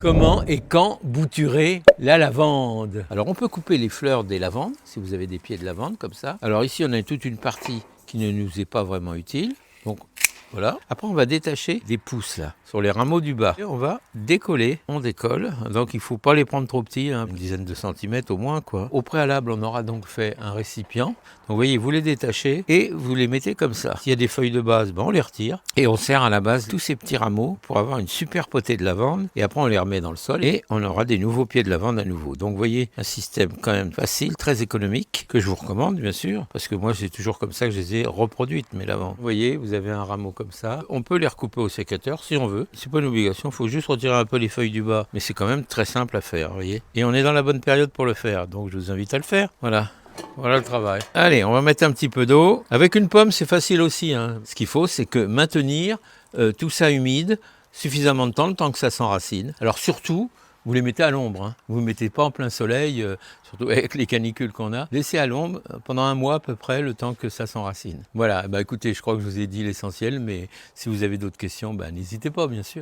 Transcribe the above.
Comment et quand bouturer la lavande? Alors on peut couper les fleurs des lavandes, si vous avez des pieds de lavande comme ça. Alors ici on a toute une partie qui ne nous est pas vraiment utile. Donc voilà. Après on va détacher des pousses là, sur les rameaux du bas. Et on va décoller, on décolle. Donc il ne faut pas les prendre trop petits, une dizaine de centimètres au moins quoi. Au préalable on aura donc fait un récipient. Donc vous voyez, vous les détachez et vous les mettez comme ça. S'il y a des feuilles de base, on les retire. Et on serre à la base tous ces petits rameaux pour avoir une super potée de lavande. Et après on les remet dans le sol et on aura des nouveaux pieds de lavande à nouveau. Donc vous voyez, un système quand même facile, très économique, que je vous recommande bien sûr. Parce que moi c'est toujours comme ça que je les ai reproduites mes lavandes. Vous voyez, vous avez un rameau comme ça. On peut les recouper au sécateur si on veut. C'est pas une obligation, il faut juste retirer un peu les feuilles du bas. Mais c'est quand même très simple à faire, vous voyez. Et on est dans la bonne période pour le faire. Donc je vous invite à le faire. Voilà. Voilà le travail. Allez, on va mettre un petit peu d'eau. Avec une pomme, c'est facile aussi. Ce qu'il faut, c'est que maintenir tout ça humide suffisamment de temps, le temps que ça s'enracine. Alors surtout, vous les mettez à l'ombre. Vous ne mettez pas en plein soleil, surtout avec les canicules qu'on a. Laissez à l'ombre pendant un mois à peu près, le temps que ça s'enracine. Voilà, écoutez, je crois que je vous ai dit l'essentiel, mais si vous avez d'autres questions, n'hésitez pas, bien sûr.